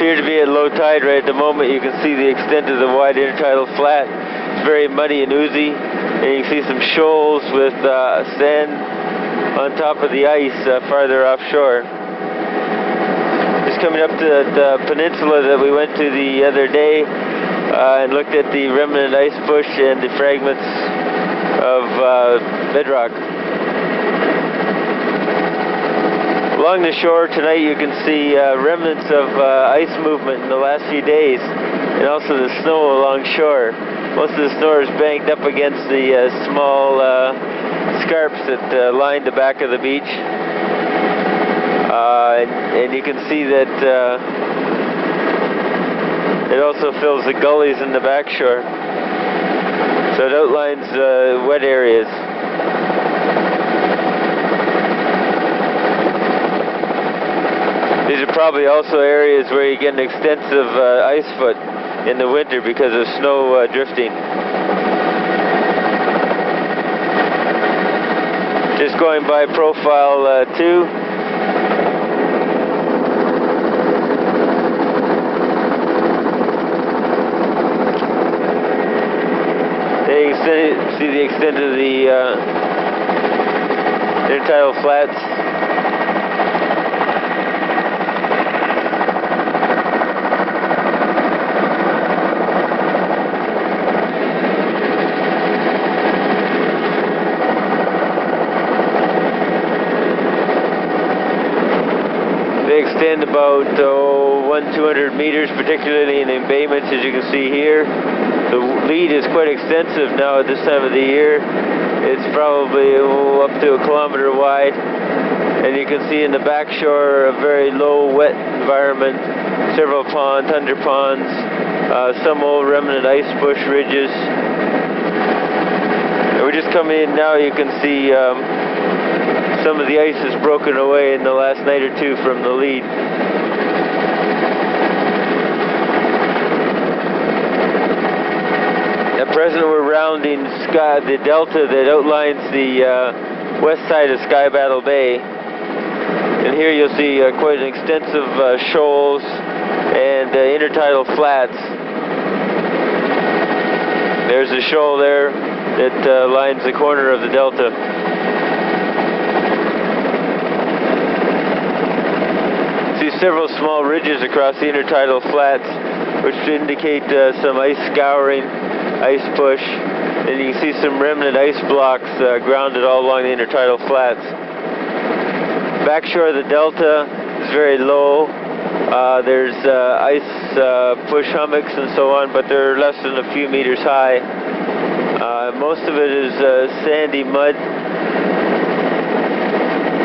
appear to be at low tide right at the moment. You can see the extent of the wide intertidal flat. It's very muddy and oozy, and you can see some shoals with sand on top of the ice farther offshore. Just coming up to the peninsula that we went to the other day and looked at the remnant ice push and the fragments of bedrock. Along the shore tonight you can see remnants of ice movement in the last few days, and also the snow along shore. Most of the snow is banked up against the small scarps that line the back of the beach. And you can see that it also fills the gullies in the backshore. So it outlines wet areas. These are probably also areas where you get an extensive ice foot in the winter because of snow drifting. Just going by profile 2. There you can see the extent of the intertidal flats. They extend about 100-200 meters, particularly in embayments, as you can see here. The lead is quite extensive now at this time of the year. It's probably up to 1 kilometer wide. And you can see in the backshore a very low, wet environment. Several ponds, tundra ponds, some old remnant ice bush ridges. And we're just coming in now. You can see some of the ice has broken away in the last night or two from the lead. At present we're rounding the delta that outlines the west side of Sky Battle Bay. And here you'll see quite an extensive shoals and intertidal flats. There's a shoal there that lines the corner of the delta. Several small ridges across the intertidal flats, which indicate some ice scouring, ice push, and you can see some remnant ice blocks grounded all along the intertidal flats. Backshore of the delta is very low. There's ice push hummocks and so on, but they're less than a few meters high. Most of it is sandy mud,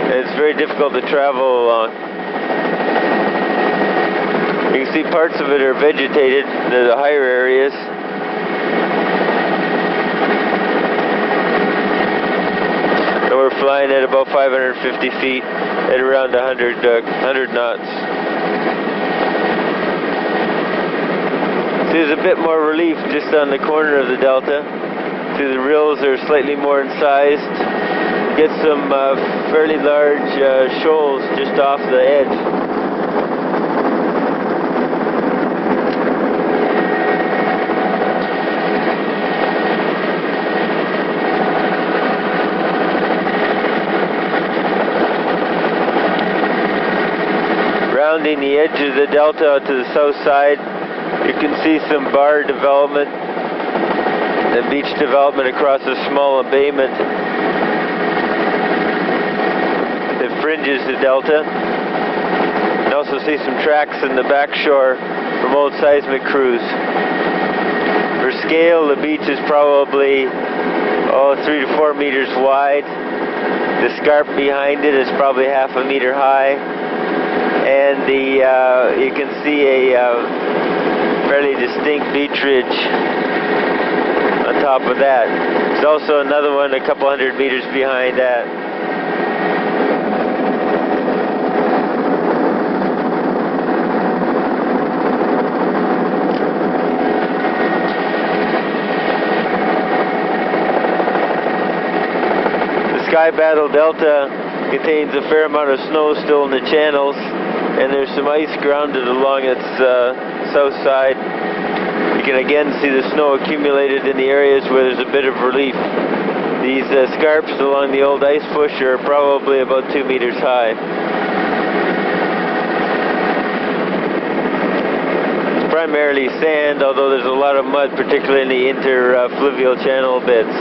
and it's very difficult to travel along. You can see parts of it are vegetated, the higher areas. And we're flying at about 550 feet at around 100 knots. So there's a bit more relief just on the corner of the delta. See, the rills are slightly more incised. Get some fairly large shoals just off the edge. Rounding the edge of the delta to the south side, you can see some bar development and beach development across a small embayment that fringes the delta. You can also see some tracks in the backshore from old seismic crews. For scale, the beach is probably 3 to 4 meters wide. The scarp behind it is probably half a meter high. And you can see a fairly distinct beach ridge on top of that. There's also another one a couple hundred meters behind that. The Sky Battle Delta contains a fair amount of snow still in the channels. and there's some ice grounded along its south side. You can again see the snow accumulated in the areas where there's a bit of relief. These scarps along the old ice push are probably about 2 meters high. It's primarily sand, although there's a lot of mud, particularly in the interfluvial channel beds.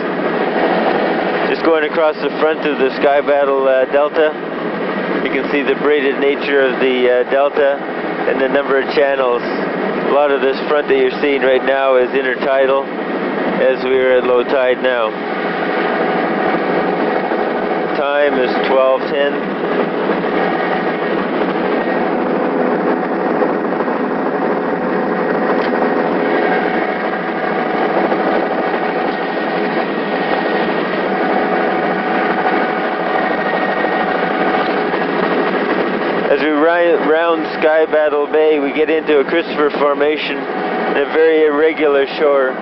Just going across the front of the Sky Battle Delta, you can see the braided nature of the delta and the number of channels. A lot of this front that you're seeing right now is intertidal, as we are at low tide now. Time is 12:10. As we round Sky Battle Bay, we get into a Christopher Formation and a very irregular shore.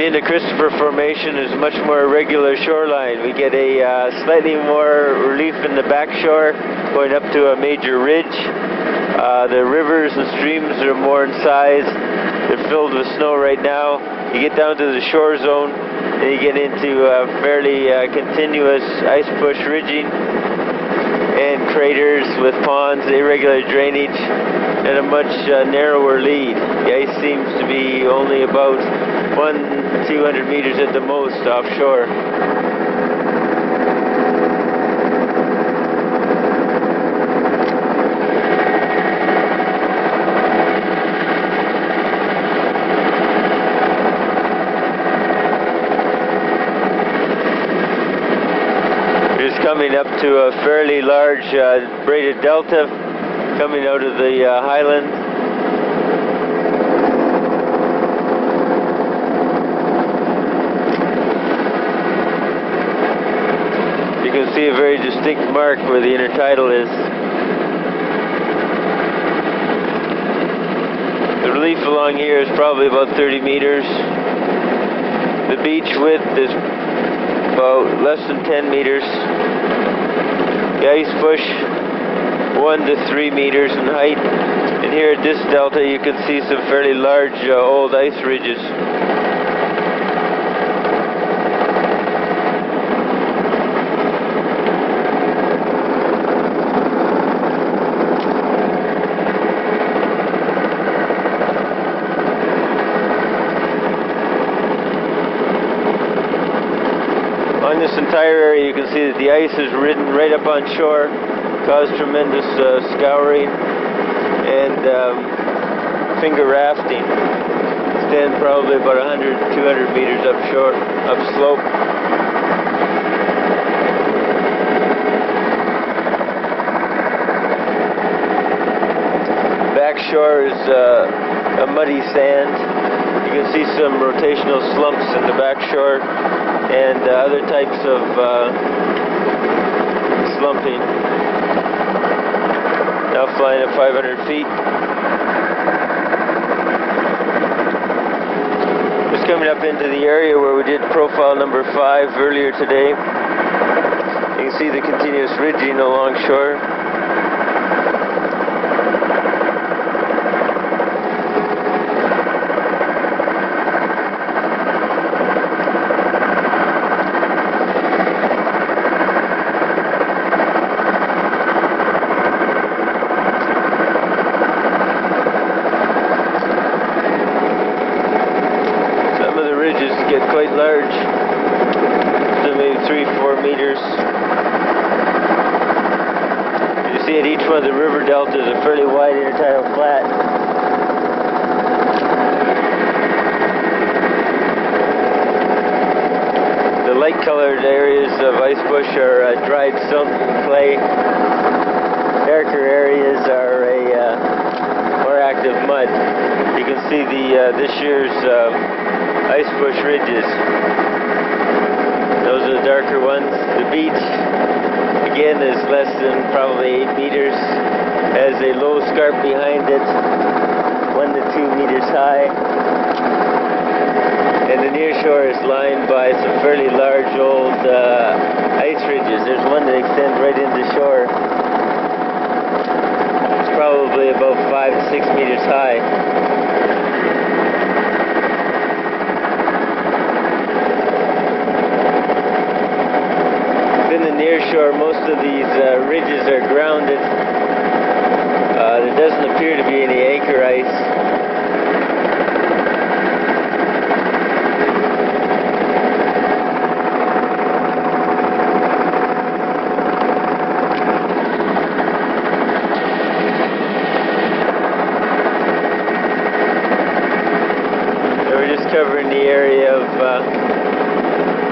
Into Christopher Formation is much more irregular shoreline. We get a slightly more relief in the backshore, going up to a major ridge. The rivers and streams are more in size. They're filled with snow right now. You get down to the shore zone, and you get into fairly continuous ice push ridging and craters with ponds, irregular drainage, and a much narrower lead. The ice seems to be only about 100-200 meters at the most offshore. Just coming up to a fairly large braided delta coming out of the highland. You can see a very distinct mark where the intertidal is. The relief along here is probably about 30 meters. The beach width is about less than 10 meters. The ice push 1 to 3 meters in height. And here at this delta you can see some fairly large old ice ridges. On this entire area you can see that the ice is ridden right up on shore, caused tremendous scouring and finger rafting. Stand probably about 100-200 meters upshore, upslope. Backshore is a muddy sand. You can see some rotational slumps in the backshore and other types of slumping. Now flying at 500 feet. Just coming up into the area where we did profile number 5 earlier today. You can see the continuous ridging along shore. Get quite large, so maybe 3-4 meters. You see at each one of the river deltas a fairly wide intertidal flat. The light colored areas of ice push are dried silt and clay. Darker areas are a more active mud. You can see the this year's ice push ridges. Those are the darker ones. The beach, again, is less than probably 8 meters. Has a low scarp behind it, 1 to 2 meters high. And the near shore is lined by some fairly large old ice ridges. There's one that extends right into shore. It's probably about 5 to 6 meters high. In the near shore, most of these ridges are grounded. There doesn't appear to be any anchor ice. Covering the area of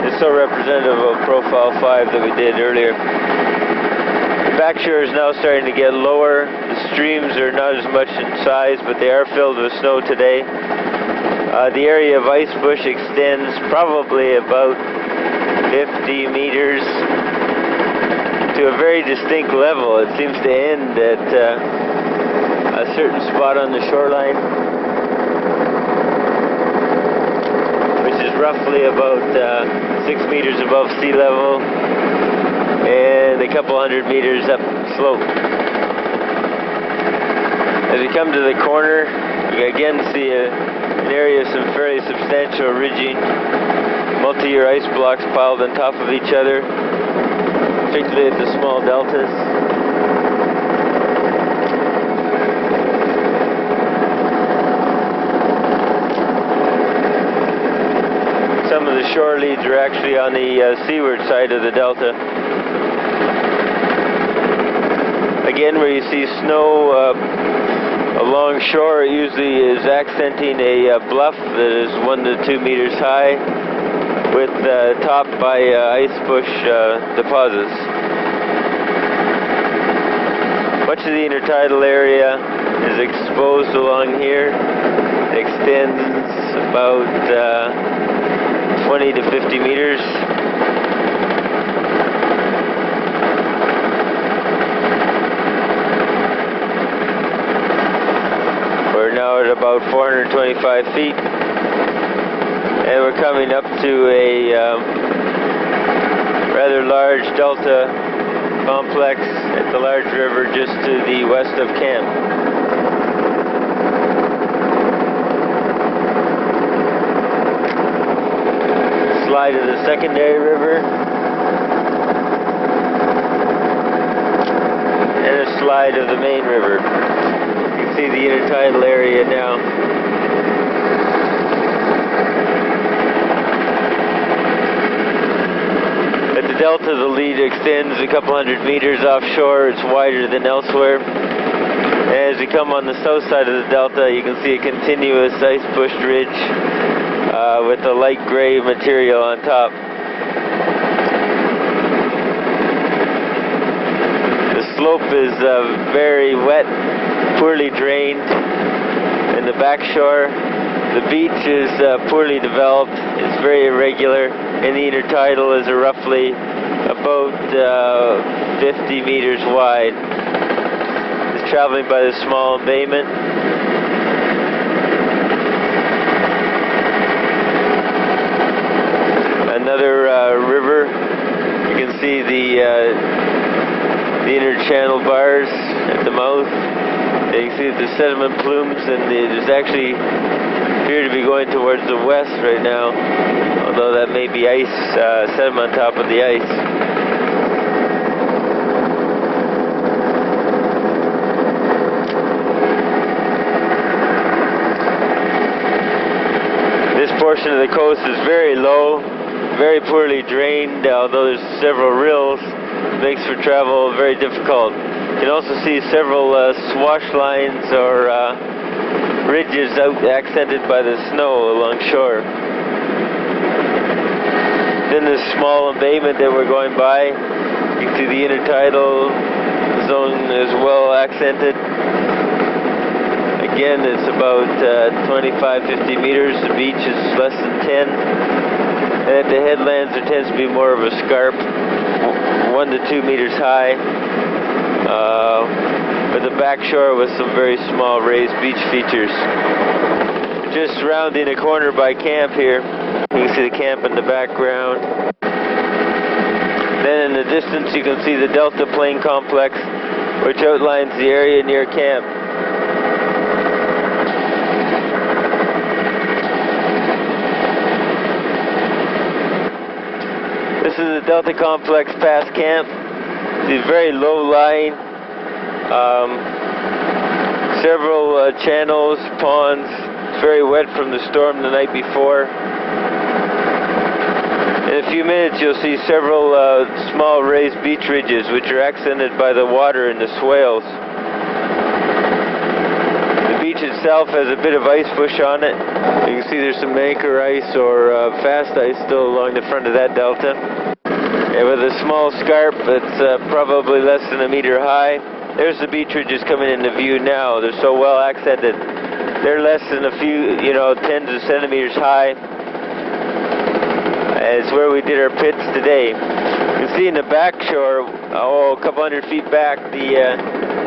it's so representative of profile 5 that we did earlier. The backshore is now starting to get lower. The streams are not as much in size, but they are filled with snow today. The area of ice bush extends probably about 50 meters to a very distinct level. It seems to end at a certain spot on the shoreline, roughly about 6 meters above sea level and a couple hundred meters up slope. As we come to the corner, we again see an area of some fairly substantial ridging, multi-year ice blocks piled on top of each other, particularly at the small deltas. Some of the shore leads are actually on the seaward side of the delta. Again, where you see snow along shore, it usually is accenting a bluff that is 1 to 2 meters high, with topped by ice bush deposits. Much of the intertidal area is exposed along here. It extends about 20 to 50 meters. We're now at about 425 feet, and we're coming up to a rather large delta complex at the large river just to the west of camp. Slide of the secondary river and a slide of the main river. You can see the intertidal area now. At the delta, the lead extends a couple hundred meters offshore. It's wider than elsewhere. As you come on the south side of the delta, you can see a continuous ice-pushed ridge with a light gray material on top. The slope is very wet, poorly drained in the backshore. The beach is poorly developed. It's very irregular, and the intertidal is roughly about 50 meters wide. It's traveling by the small embayment. Another river. You can see the inner channel bars at the mouth. You can see the sediment plumes, and there's actually appear to be going towards the west right now, although that may be ice, sediment on top of the ice. This portion of the coast is very low, very poorly drained, although there's several rills. It makes for travel very difficult. You can also see several swash lines or ridges out accented by the snow along shore. Then this small embayment that we're going by, you can see the intertidal zone is well accented. Again, it's about 25-50 meters. The beach is less than 10. And at the headlands there tends to be more of a scarp, 1 to 2 meters high. With the backshore with some very small raised beach features. Just rounding a corner by camp here. You can see the camp in the background. Then in the distance you can see the Delta Plain Complex, which outlines the area near camp. This is the Delta Complex past camp. It's very low-lying. Several channels, ponds. It's very wet from the storm the night before. In a few minutes you'll see several small raised beach ridges which are accented by the water and the swales. The beach itself has a bit of ice bush on it. You can see there's some anchor ice or fast ice still along the front of that delta. And with a small scarp that's probably less than a meter high. There's the beach ridges coming into view now. They're so well accented. They're less than a few, tens of centimeters high. It's where we did our pits today. You can see in the backshore, a couple hundred feet back, the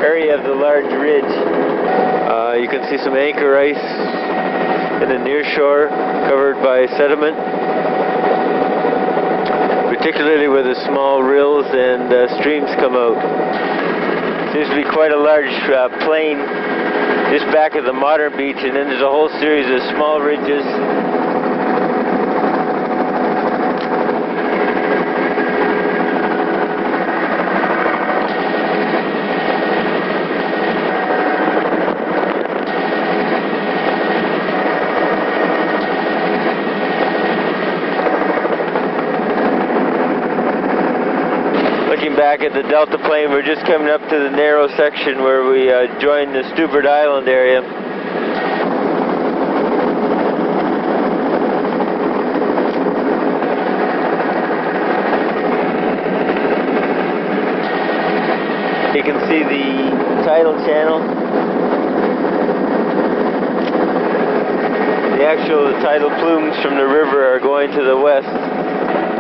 area of the large ridge. You can see some anchor ice in the near shore covered by sediment. Particularly where the small rills and streams come out. Seems to be quite a large plain just back of the modern beach, and then there's a whole series of small ridges. Back at the Delta Plain, we're just coming up to the narrow section where we join the Lougheed Island area. You can see the tidal channel. The actual tidal plumes from the river are going to the west.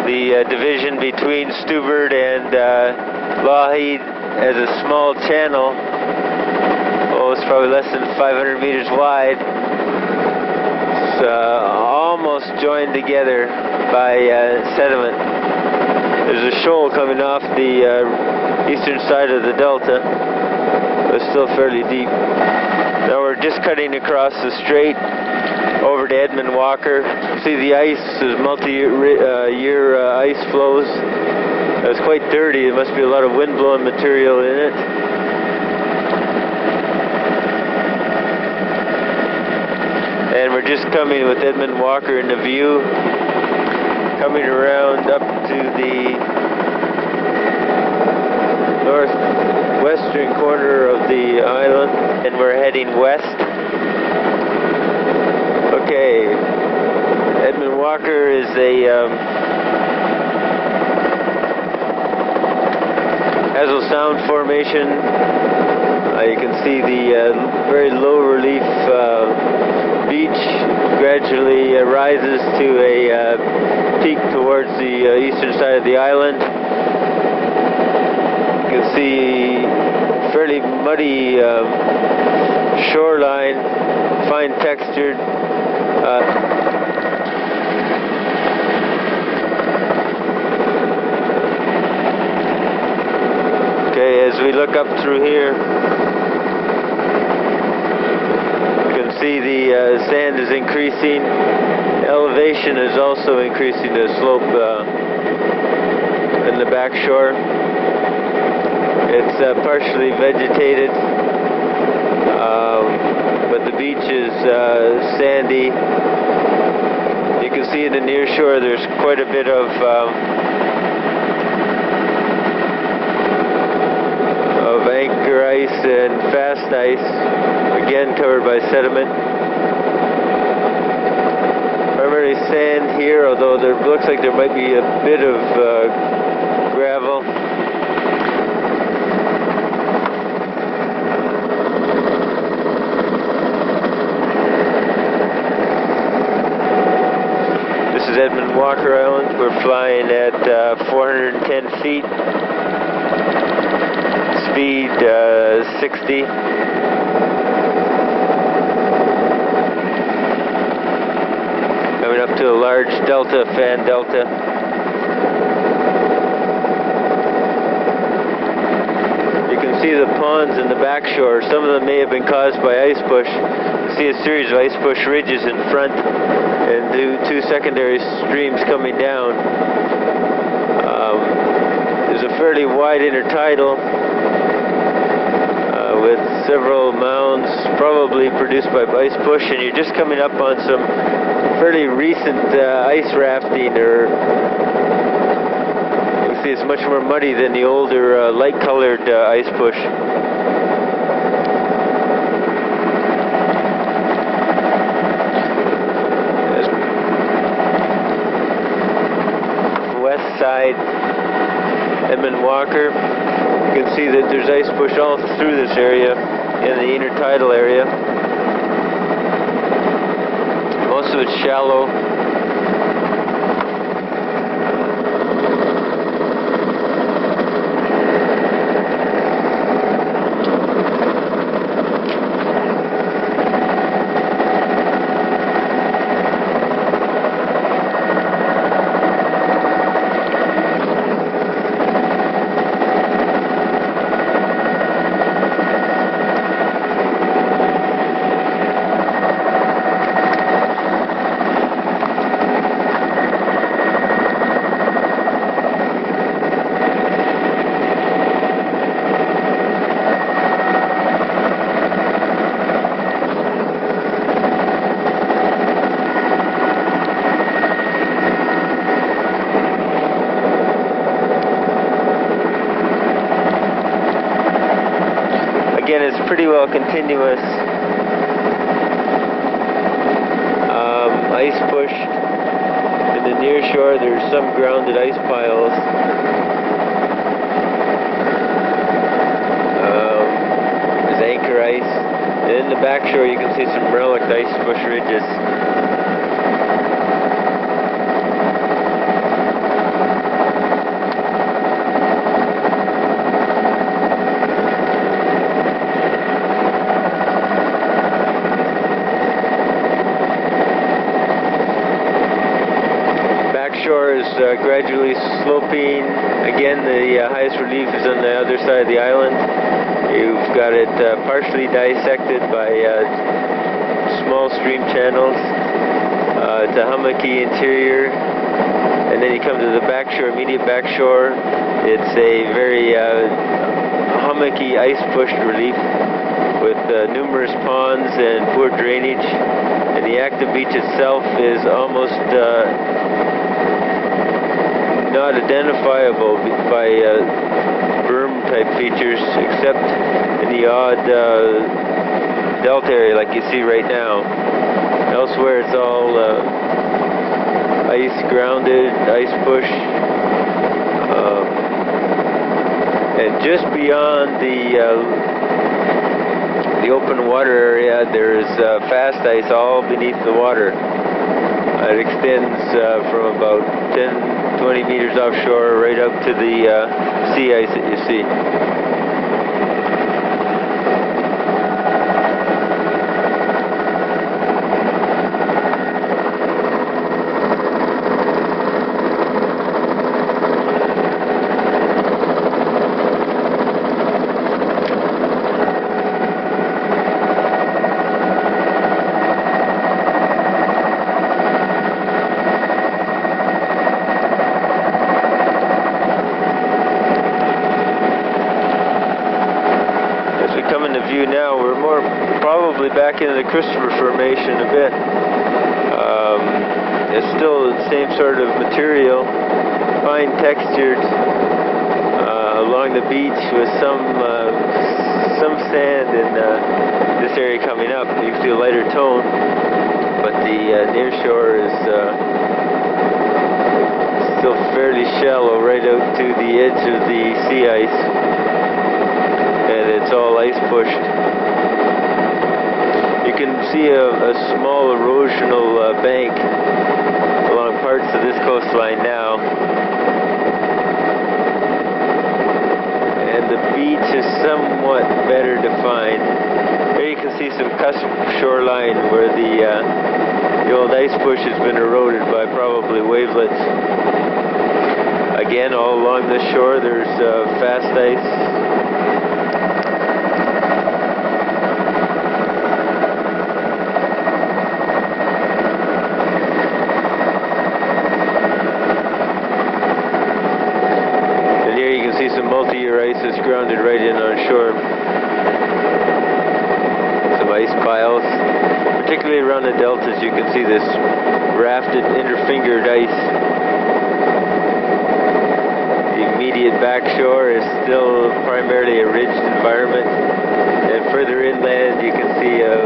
The division between Lougheed and Lougheed as a small channel. Oh, it's probably less than 500 meters wide. It's almost joined together by sediment. There's a shoal coming off the eastern side of the delta, but it's still fairly deep. Now we're just cutting across the strait over to Edmund Walker. See the ice, there's multi-year ice flows. It's quite dirty. There must be a lot of wind-blown material in it. And we're just coming with Edmund Walker into view, coming around up to the northwestern corner of the island, and we're heading west. Okay, Edmund Walker is has a sound formation. You can see the very low relief beach gradually rises to a peak towards the eastern side of the island. You can see fairly muddy shoreline, fine textured. Okay, as we look up through here, you can see the sand is increasing. Elevation is also increasing the slope in the backshore. It's partially vegetated, but the beach is sandy. You can see in the near shore there's quite a bit of anchor ice and fast ice, again covered by sediment. Primarily sand here, although there looks like there might be a bit of gravel. This is Edmund Walker Island. We're flying at 410 feet, speed 60. Coming up to a large delta, fan delta. You can see the ponds in the backshore. Some of them may have been caused by ice push. You see a series of ice push ridges in front and two secondary streams coming down. There's a fairly wide intertidal with several mounds probably produced by ice push, and you're just coming up on some fairly recent ice rafting, or you can see it's much more muddy than the older light-colored ice push. West side, Edmund Walker. You can see that there's ice push all through this area, in the intertidal area. Most of it's shallow. Again, it's pretty well continuous. Ice push. In the near shore, there's some grounded ice piles. There's anchor ice. And in the backshore, you can see some relic ice push ridges. Shore is gradually sloping. Again, the highest relief is on the other side of the island. You've got it partially dissected by small stream channels. It's a hummocky interior, and then you come to the backshore, immediate backshore. It's a very hummocky ice-pushed relief with numerous ponds and poor drainage, and the active beach itself is almost not identifiable by berm type features, except in the odd delta area like you see right now. Elsewhere it's all ice grounded, ice push, and just beyond the open water area there's fast ice all beneath the water. It extends from about 10-20 meters offshore right up to the sea ice that you see. View now, we're more probably back into the Christopher Formation a bit. It's still the same sort of material, fine textured along the beach with some sand in this area coming up. You can see a lighter tone, but the near shore is still fairly shallow right out to the edge of the sea ice. And it's all ice pushed. You can see a small erosional bank along part parts of this coastline now. And the beach is somewhat better defined. There you can see some cusp shoreline where the old ice push has been eroded by probably wavelets. Again, all along the shore there's fast ice. Multi-year ice is grounded right in on shore. Some ice piles, particularly around the deltas, you can see this rafted, interfingered ice. The immediate backshore is still primarily a ridged environment, and further inland you can see a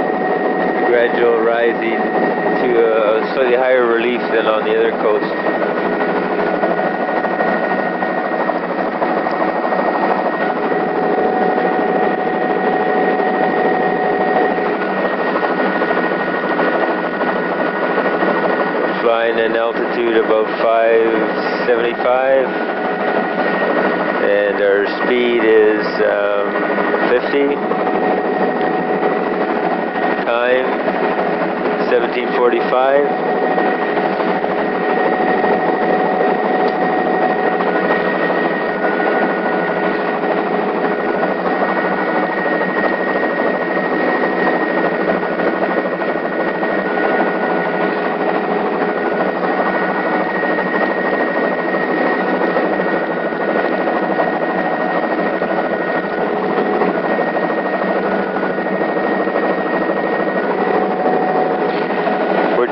gradual rising to a slightly higher relief than on the other coast. An altitude about 575, and our speed is 50. Time 17:45.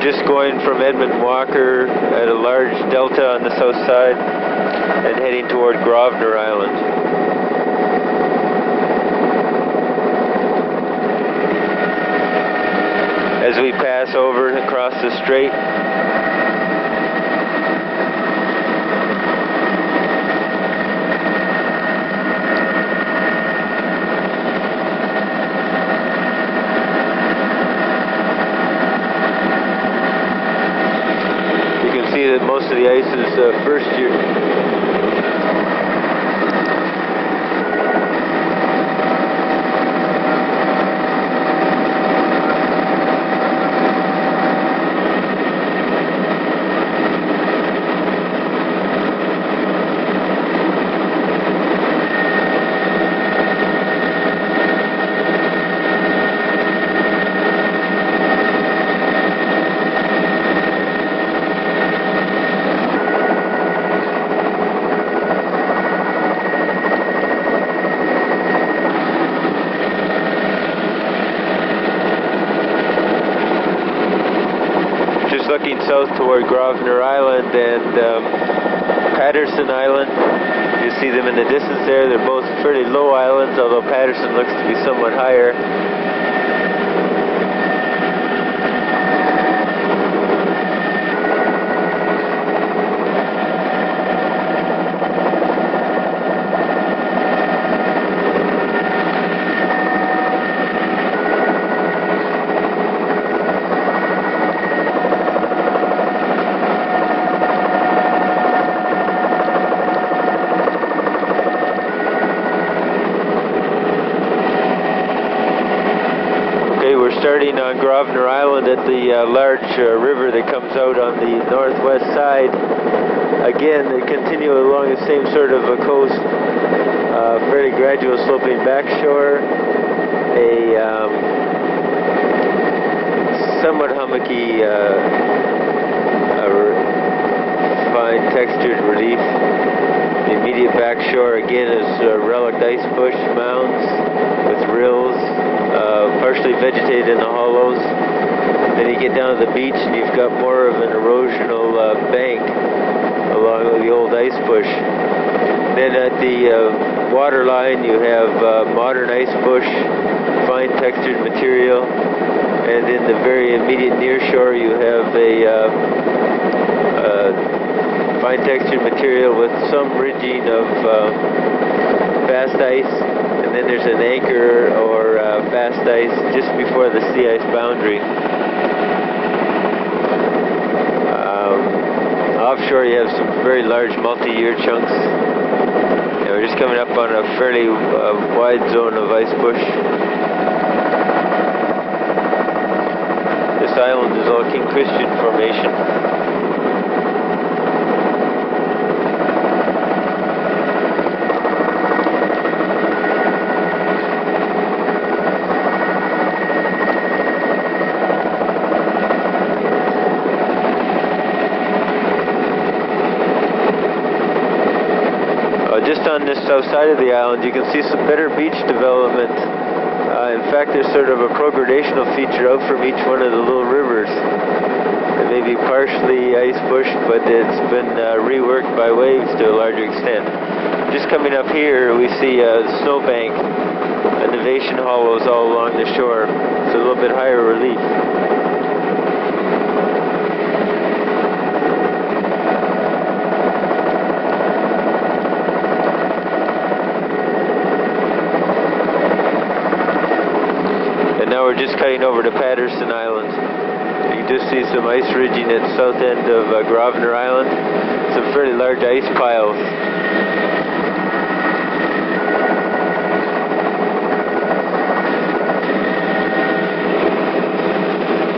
Just going from Edmund Walker at a large delta on the south side and heading toward Grosvenor Island. As we pass over and across the strait, that most of the ice is first year. Looking south toward Grosvenor Island and Patterson Island. You see them in the distance there. They're both fairly low islands, although Patterson looks to be somewhat higher. Starting on Grosvenor Island at the large river that comes out on the northwest side. Again, they continue along the same sort of a coast, fairly gradual sloping backshore, a somewhat hummocky, fine textured relief. The immediate backshore again is relict ice push mounds with rills, partially vegetated in the hollows. Then you get down to the beach and you've got more of an erosional bank along with the old ice push. Then at the water line you have modern ice push, fine textured material, and in the very immediate near shore you have a fine textured material with some ridging of fast ice, and then there's an anchor or fast ice just before the sea ice boundary. Offshore you have some very large multi-year chunks. And we're just coming up on a fairly wide zone of ice push. This island is all King Christian Formation. Just on this south side of the island, you can see some better beach development. In fact, there's sort of a progradational feature out from each one of the little rivers. It may be partially ice pushed, but it's been reworked by waves to a larger extent. Just coming up here, we see a snowbank, elevation hollows all along the shore. It's a little bit higher relief. Now we're just cutting over to Patterson Island. You can just see some ice ridging at the south end of Grosvenor Island. Some fairly large ice piles.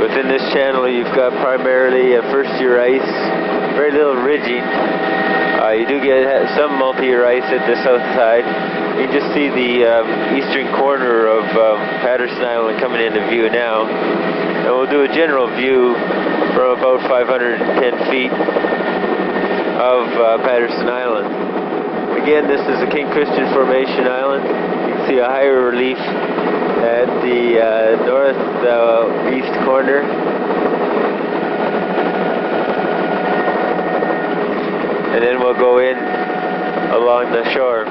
Within this channel you've got primarily first-year ice, very little ridging. You do get some multi-year ice at the south side. You can just see the eastern corner of Patterson Island coming into view now. And we'll do a general view from about 510 feet of Patterson Island. Again, this is a King Christian Formation island. You can see a higher relief at the northeast corner. And then we'll go in along the shore.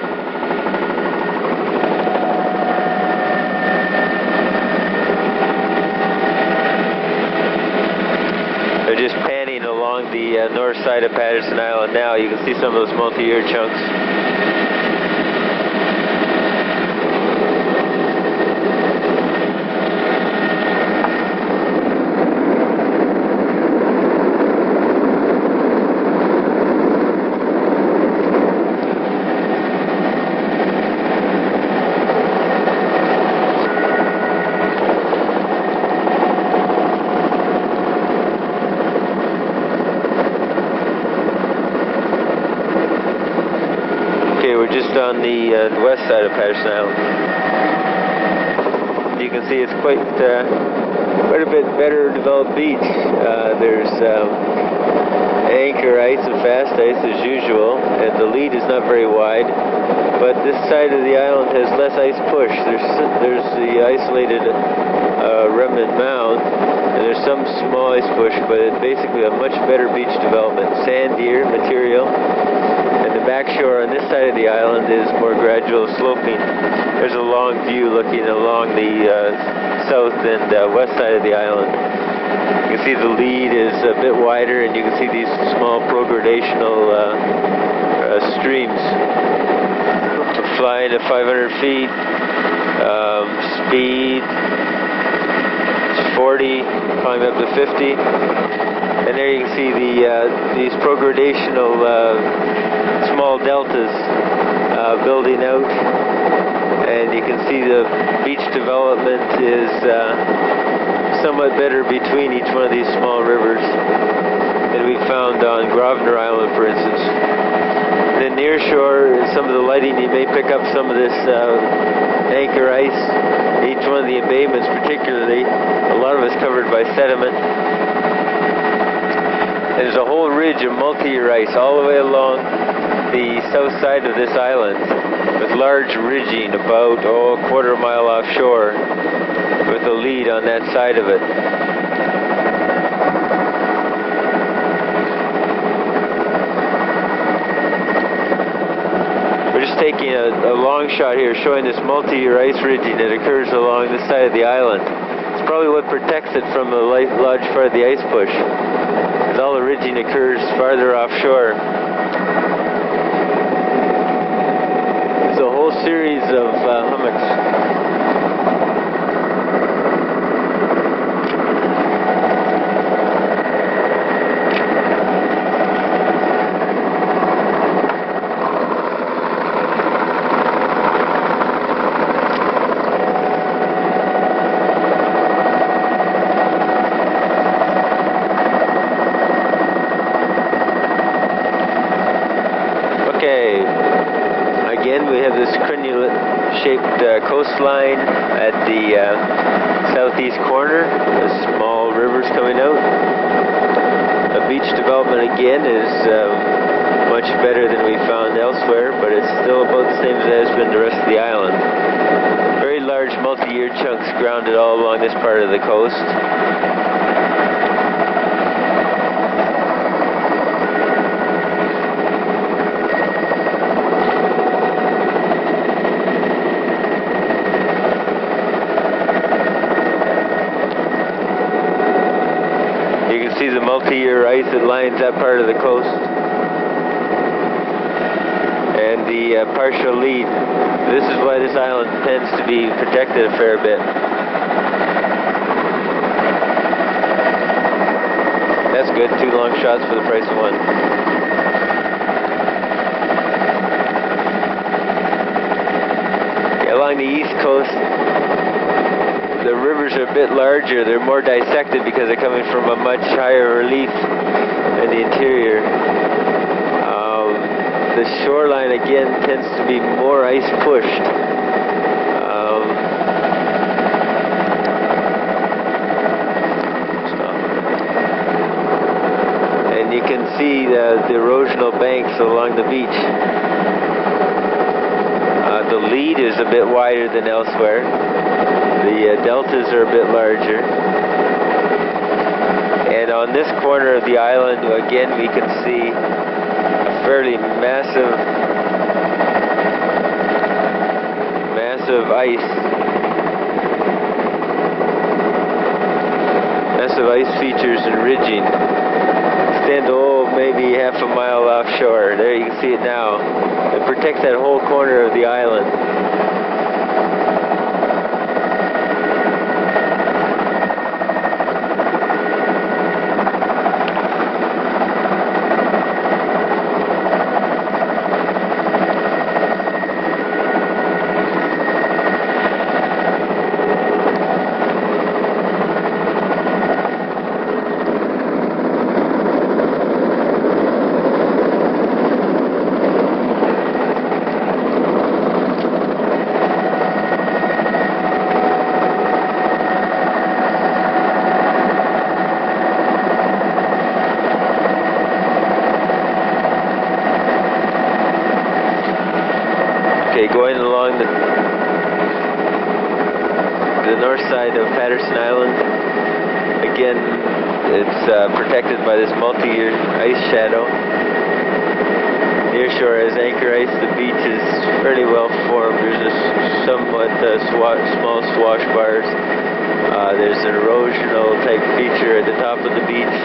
They're just panning along the north side of Patterson Island now. You can see some of those multi-year chunks. Just on the west side of Patterson Island. You can see it's quite a bit better developed beach. There's anchor ice and fast ice as usual, and the lead is not very wide, but this side of the island has less ice push. There's the isolated remnant mound, and there's some small ice push, but it's basically a much better beach development. Sandier material. And the backshore on this side of the island is more gradual sloping. There's a long view looking along the south and west side of the island. You can see the lead is a bit wider, and you can see these small progradational streams. Flying at 500 feet, speed 40, climbing up to 50. And there you can see these progradational small deltas building out, and you can see the beach development is somewhat better between each one of these small rivers than we found on Grosvenor Island, for instance. Then near shore, some of the lighting, you may pick up some of this anchor ice. Each one of the embayments particularly, a lot of it's covered by sediment. There's a whole ridge of multi-year ice all the way along the south side of this island, with large ridging about a quarter mile offshore, with a lead on that side of it. We're just taking a long shot here showing this multi-year ice ridging that occurs along this side of the island. It's probably what protects it from the large part of the ice push. All the ridging occurs farther offshore. There's a whole series of hummocks. coastline at the southeast corner. The small rivers coming out. The beach development again is much better than we found elsewhere, but it's still about the same as it has been the rest of the island. Very large multi-year chunks grounded all along this part of the coast. You can see the multi-year ice that lines that part of the coast. And the partial lead. This is why this island tends to be protected a fair bit. That's good. 2 long shots for the price of 1. Yeah, along the east coast, the rivers are a bit larger. They're more dissected because they're coming from a much higher relief than the interior. The shoreline again tends to be more ice pushed. And you can see the erosional banks along the beach. The lead is a bit wider than elsewhere. The deltas are a bit larger. And on this corner of the island, again, we can see fairly massive ice features and ridging. Extend maybe half a mile offshore. There you can see it now. It protects that whole corner of the island. Going along the north side of Patterson Island, again, it's protected by this multi-year ice shadow. Near shore has anchor ice. The beach is fairly well formed. There's a somewhat small swash bars. There's an erosional type feature at the top of the beach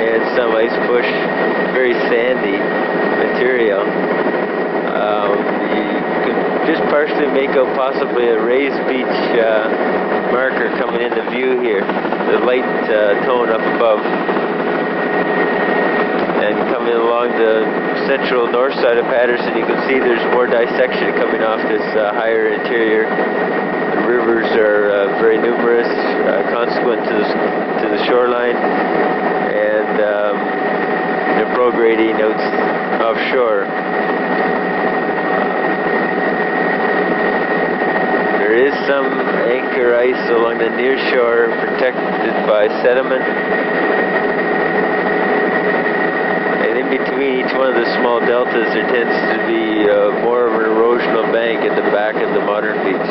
and some ice push, very sandy material. You can just partially make out possibly a raised beach marker coming into view here, the light tone up above. And coming along the central north side of Patterson, you can see there's more dissection coming off this higher interior. The rivers are very numerous, consequent to the shoreline, and they're prograding out offshore. There is some anchor ice along the near shore protected by sediment. And in between each one of the small deltas there tends to be more of an erosional bank at the back of the modern beach.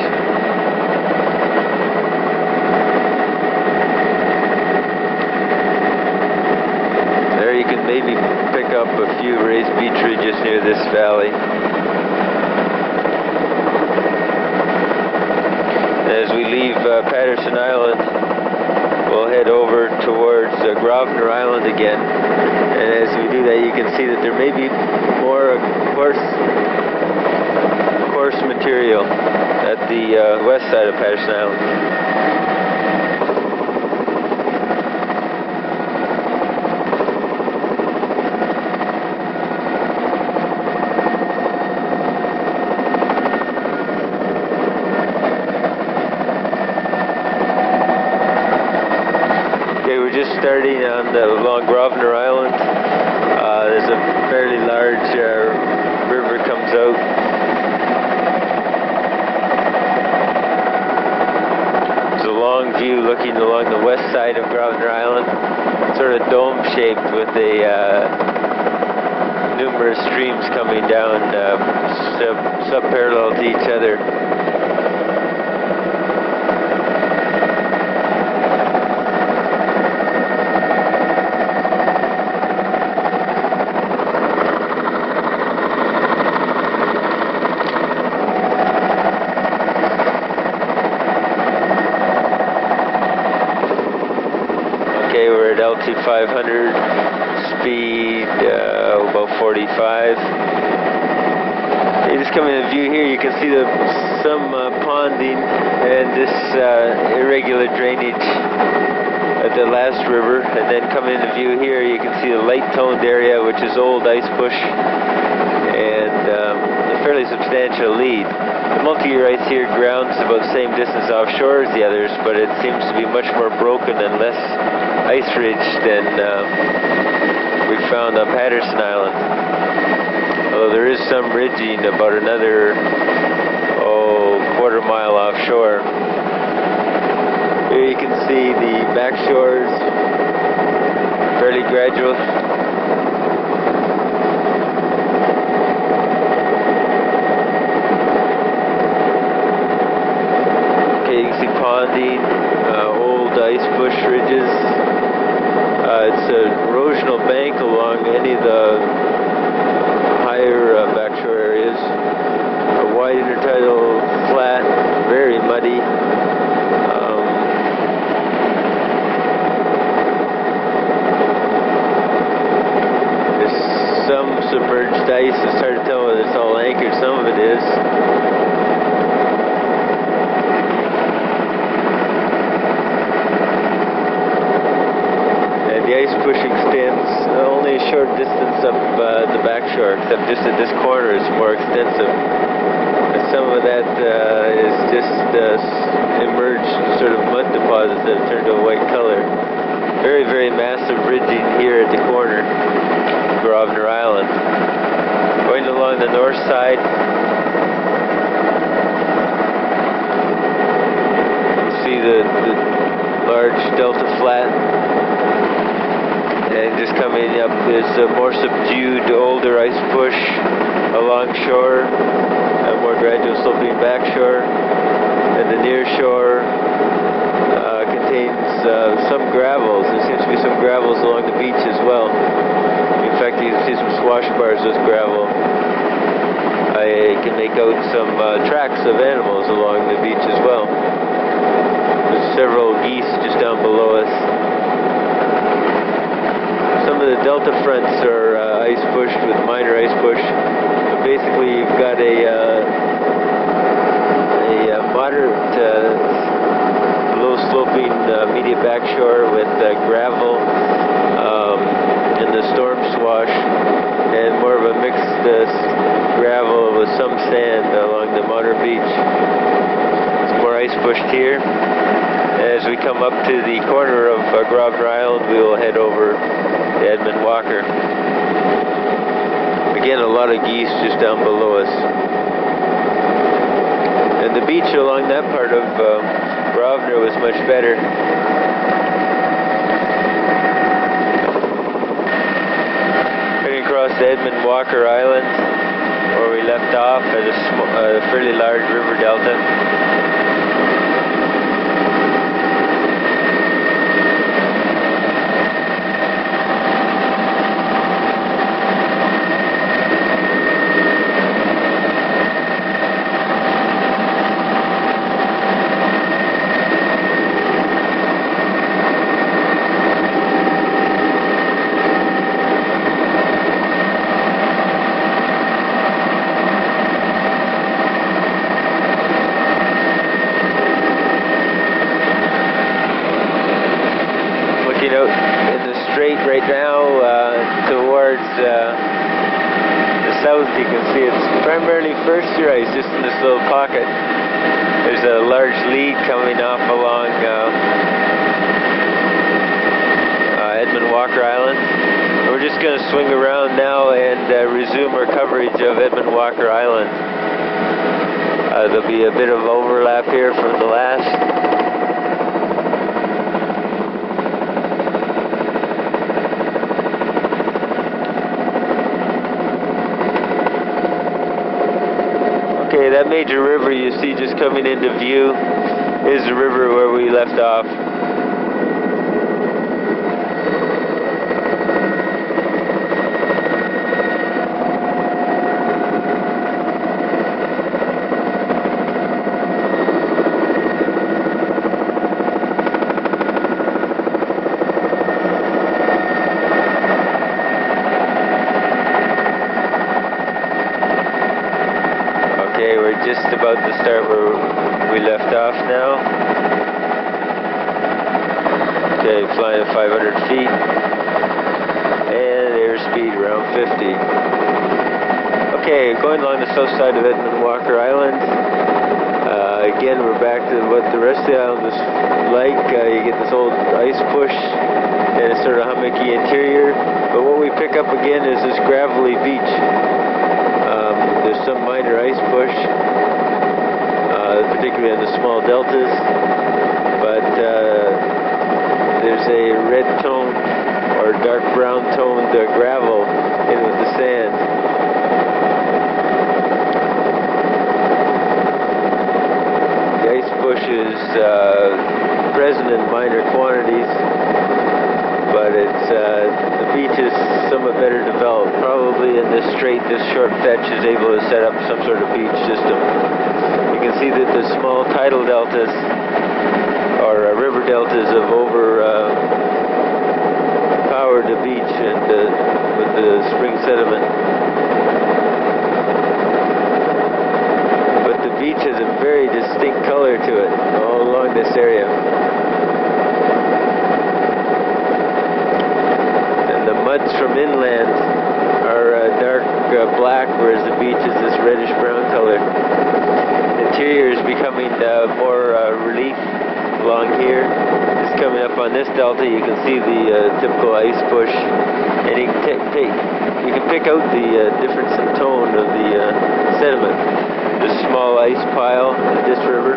There you can maybe pick up a few raised beach ridges near this valley. As we leave Patterson Island, we'll head over towards Grosvenor Island again. And as we do that, you can see that there may be more coarse material at the west side of Patterson Island. Starting along Grosvenor Island, there's a fairly large river comes out. long view looking along the west side of Grosvenor Island, sort of dome-shaped with numerous streams coming down sub-parallel to each other. Okay, we're at LT 500, speed about 45. You just come in the view here, you can see some ponding and this irregular drainage at the last river. And then come in the view here, you can see the light-toned area, which is old ice push, and a fairly substantial lead. The multi-year ice here grounds about the same distance offshore as the others, but it seems to be much more broken and less ice ridge than we found on Patterson Island. Although there is some ridging about another quarter mile offshore. Here you can see the backshores, fairly gradual. You can see ponding, old ice bush ridges. It's an erosional bank along any of the higher backshore areas. A wide intertidal flat, very muddy. There's some submerged ice. It's hard to tell whether it's all anchored. Some of it is. The ice push extends only a short distance up the backshore, except just at this corner it's more extensive. And some of that is just emerged sort of mud deposits that have turned to a white color. Very, very massive ridging here at the corner of Grosvenor Island. Going along the north side, you see the large delta flat. And just coming up is a more subdued, older ice push along shore, a more gradual sloping backshore, and the near shore contains some gravels. There seems to be some gravels along the beach as well. In fact, you can see some swash bars with gravel. I can make out some tracks of animals along the beach as well. There's several geese just down below us. Some of the delta fronts are ice pushed with minor ice push. But basically, you've got a moderate, low-sloping immediate backshore with gravel in the storm swash, and more of a mixed gravel with some sand along the moderate beach. Some more ice pushed here. As we come up to the corner of Grosvenor Island, we will head over to Edmund Walker. Again, a lot of geese just down below us. And the beach along that part of Grosvenor was much better. Heading across to Edmund Walker Island, where we left off at a fairly large river delta. Out in the strait right now towards the south, you can see it's primarily first-year ice just in this little pocket. There's a large lead coming off along Edmund Walker Island. We're just going to swing around now and resume our coverage of Edmund Walker Island. There'll be a bit of overlap here from the last major river you see just coming into view is the river where we left off. Okay, we're just about to start where we left off now. Okay, flying at 500 feet and airspeed around 50. Okay, going along the south side of Edmund Walker Island. Again, we're back to what the rest of the island was like. You get this old ice push and it's sort of hummocky interior. But what we pick up again is this gravelly beach. There's some minor ice push, particularly on the small deltas, but there's a red toned or dark brown toned gravel in with the sand. The ice push is present in minor quantities, but it's the beach is somewhat better developed. Probably in this strait, this short fetch is able to set up some sort of beach system. You can see that the small tidal deltas or river deltas have powered the beach and with the spring sediment. But the beach has a very distinct color to it all along this area. The muds from inland are dark black, whereas the beach is this reddish brown color. The interior is becoming more relief along here. Just coming up on this delta, you can see the typical ice push, and you can pick out the difference in tone of the sediment. This small ice pile in this river.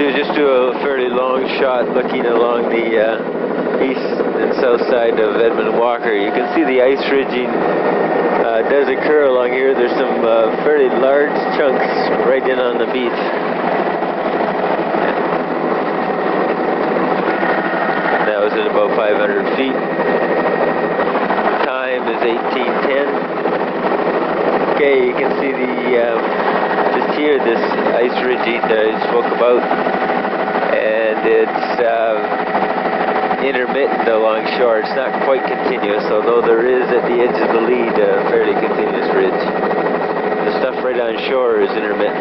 Just do a fairly long shot looking along the east and south side of Edmund Walker. You can see the ice ridging does occur along here. There's some fairly large chunks right in on the beach. That was at about 500 feet. The time is 18:10. Okay, you can see the just here this ice ridging that I spoke about, and it's intermittent along shore. It's not quite continuous, although there is at the edge of the lead a fairly continuous ridge. The stuff right on shore is intermittent.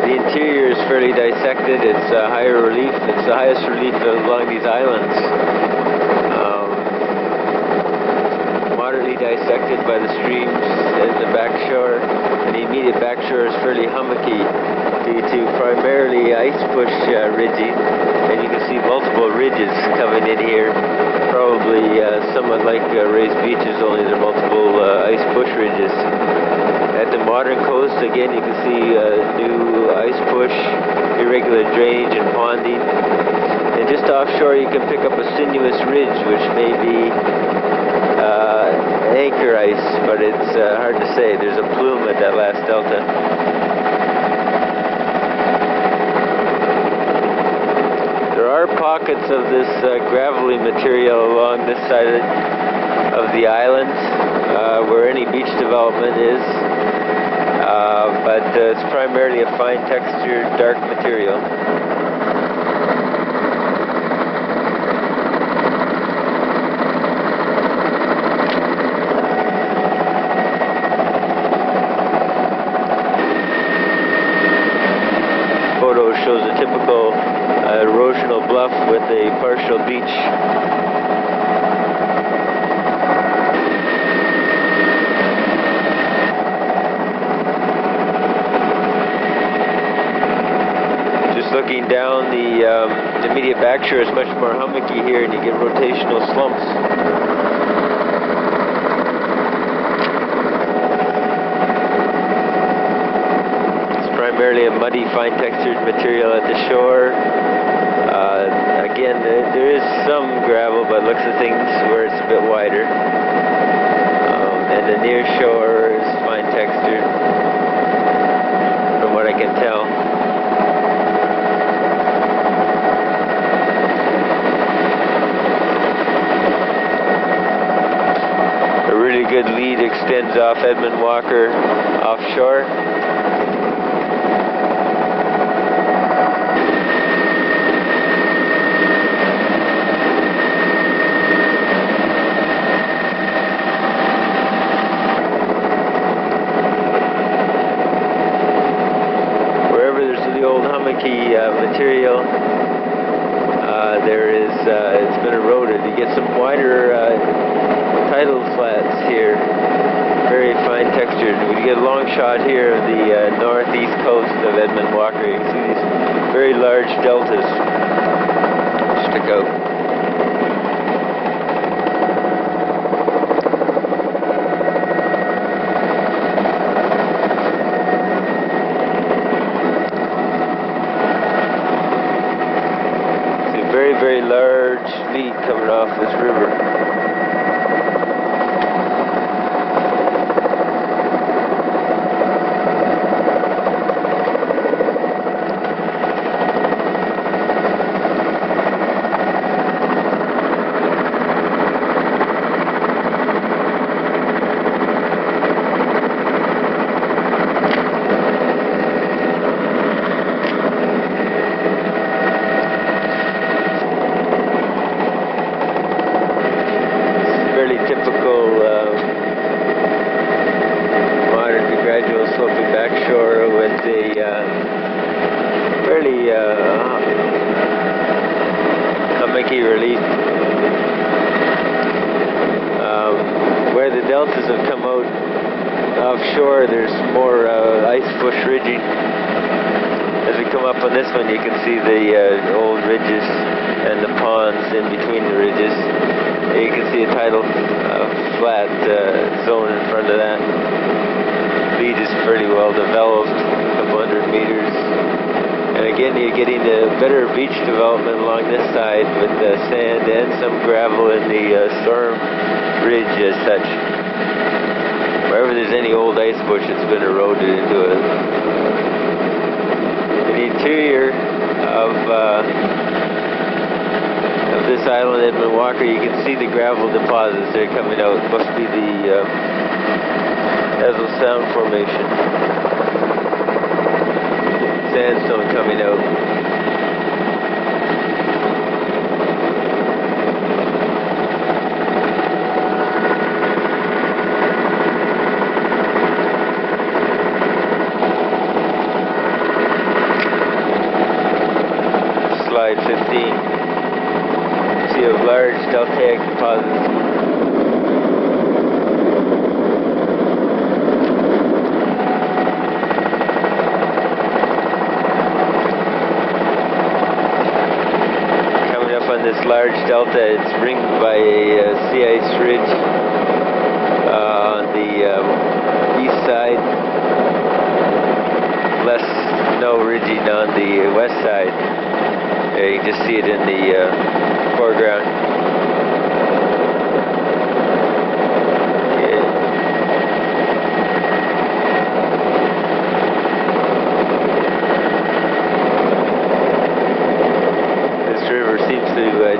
The interior is fairly dissected. It's higher relief. It's the highest relief along these islands. Moderately dissected by the streams and the backshore, and the immediate backshore is fairly hummocky due to primarily ice push ridging, and you can see multiple ridges coming in here, probably somewhat like raised beaches, only there are multiple ice push ridges. At the modern coast, again, you can see new ice push, irregular drainage and ponding, and just offshore you can pick up a sinuous ridge which may be anchor ice, but it's hard to say. There's a plume at that last delta. There are pockets of this gravelly material along this side of the island where any beach development is, but it's primarily a fine textured dark material. Shows a typical erosional bluff with a partial beach. working down the immediate backshore is much more hummocky here, and you get rotational slumps. It's primarily a muddy, fine-textured material at the shore. Again, there is some gravel, but looks of things where it's a bit wider. And the near shore is fine-textured, from what I can tell. A really good lead extends off Edmund Walker offshore. Material, it's been eroded. You get some wider tidal flats here, very fine textured. We get a long shot here of the northeast coast of Edmund Walker. You can see these very large deltas stick out. Very large lead coming off this river. Hummocky relief. Where the deltas have come out offshore, there's more ice bush ridging. As we come up on this one, you can see the old ridges and the ponds in between the ridges. You can see a tidal flat zone in front of that. Lead is pretty well developed, a couple hundred meters. And again, you're getting a better beach development along this side with sand and some gravel in the storm ridge as such. Wherever there's any old ice bush, it's been eroded into it. The interior of this island, Edmund Walker, you can see the gravel deposits that are coming out. It must be the Ezel Sound Formation. Sandstone coming out. Slide 15. See a large deltaic deposits. This large delta, it's ringed by a sea ice ridge on the east side, less snow ridging on the west side. You can just see it in the foreground.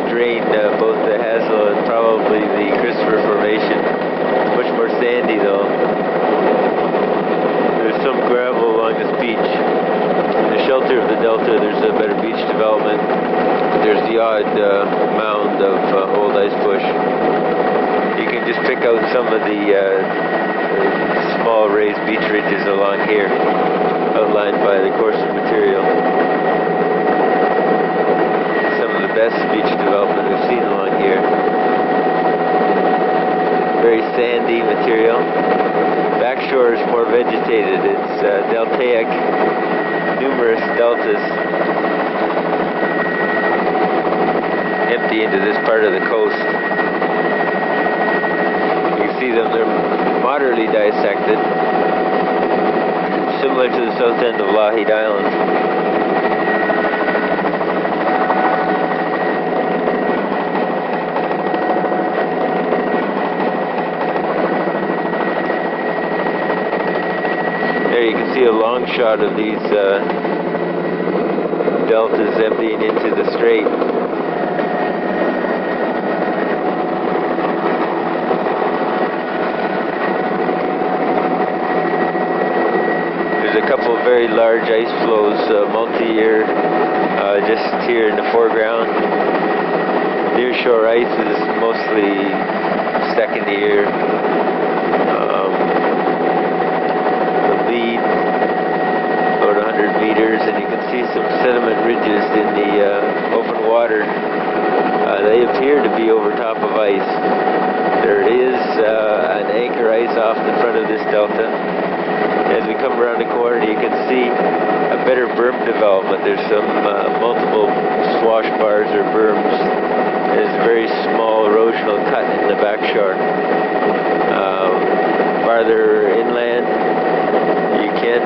Drain both the Hazel and probably the Christopher Formation. Much more sandy though. There's some gravel along this beach. In the shelter of the delta, there's a better beach development. There's the odd mound of old ice bush. You can just pick out some of the small raised beach ridges along here, outlined by the coarser material. Best beach development we've seen along here. Very sandy material. Backshore is more vegetated. It's deltaic numerous deltas empty into this part of the coast. You can see them, they're moderately dissected, similar to the south end of Lougheed Island. There you can see a long shot of these deltas emptying into the strait. There's a couple of very large ice flows, multi-year, just here in the foreground. Nearshore ice is mostly second year. Lead about 100 meters, and you can see some sediment ridges in the open water. They appear to be over top of ice. There is an anchor ice off the front of this delta. As we come around the corner, you can see a better berm development. There's some multiple swash bars or berms. There's a very small erosional cut in the backshore. Farther inland, you can,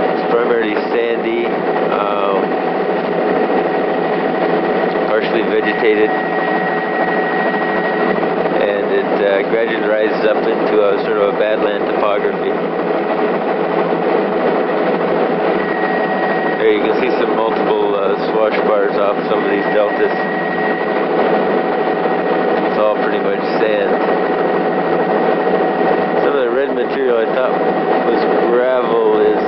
it's primarily sandy, partially vegetated, and it gradually rises up into a sort of a badland topography. There you can see some multiple swash bars off some of these deltas. It's all pretty much sand. Some of the red material I thought was gravel is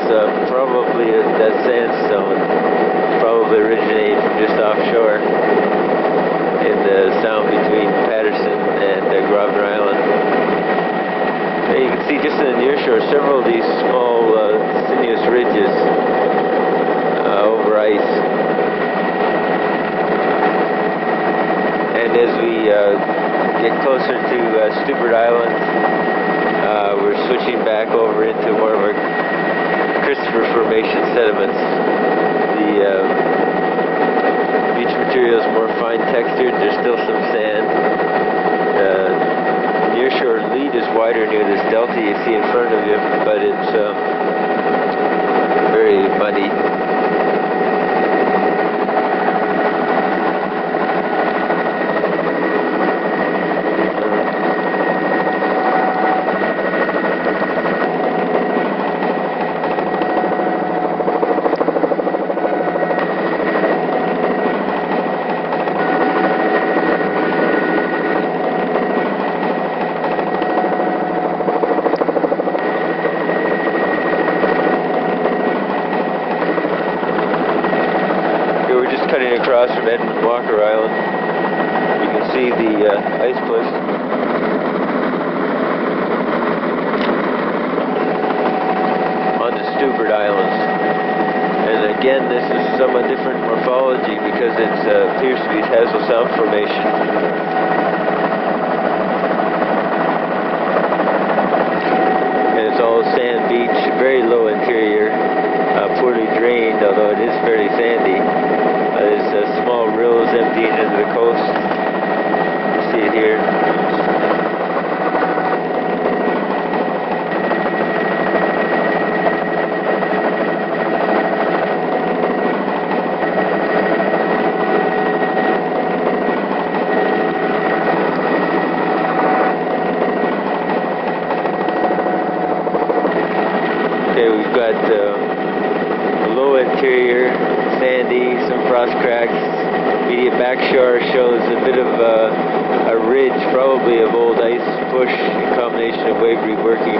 probably that sandstone. Probably originated from just offshore in the sound between Patterson and Grosvenor Island. There you can see just in the nearshore several of these small sinuous ridges over ice. And as we get closer to Submerged Island, we're switching back over into more of a Christopher Formation sediments. The beach material is more fine textured. There's still some sand. Nearshore lead is wider near this delta you see in front of you, but it's very muddy. Across from Edmund Walker Island, you can see the ice cliffs. On the Submerged Islands. And again, this is somewhat different morphology because it appears to be Hazel Sound Formation. And it's all sand beach, very low interior, poorly drained, although it is fairly sandy. There's small rills emptying into the coast. You see it here. Okay, we've got low interior, sandy, some frost cracks. Immediate backshore shows a bit of a ridge, probably of old ice push in combination of wave reworking.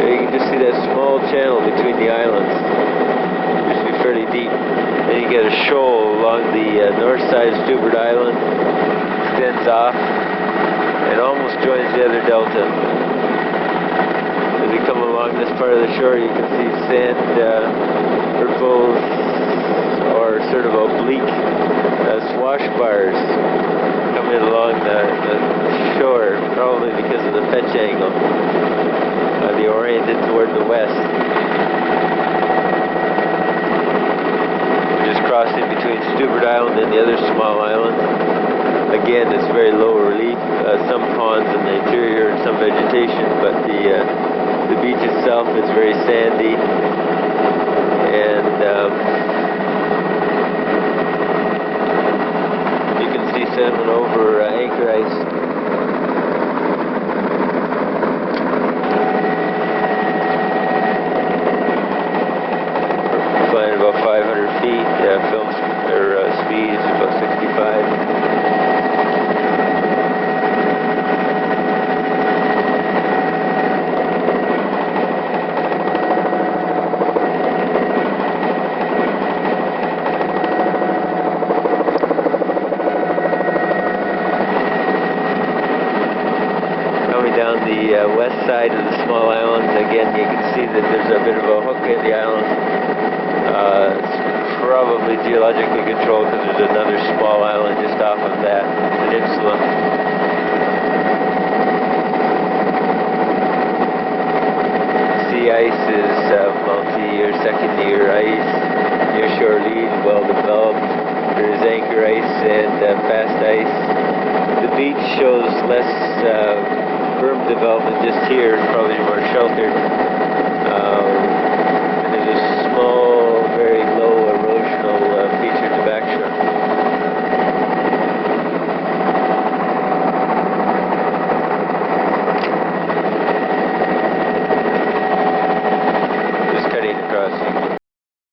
You can just see that small channel between the islands. It used to be fairly deep. Then you get a shoal along the north side of Submerged Island, extends off, and almost joins the other delta. As we come along this part of the shore, you can see sand ripples, or sort of oblique swash bars coming along the shore, probably because of the fetch angle. The oriented toward the west. between Stuart Island and the other small island. Again, it's very low relief, some ponds in the interior and some vegetation, but the beach itself is very sandy, and you can see salmon over anchor ice. Flying about 500 feet, film speed is about 65. Down the west side of the small islands, again you can see that there's a bit of a hook in the island. It's probably geologically controlled because there's another small island just off of that peninsula. Sea ice is multi-year, second-year ice. Near Shoreline, well developed. There is anchor ice and fast ice. The beach shows less berm development just here, it's probably more sheltered.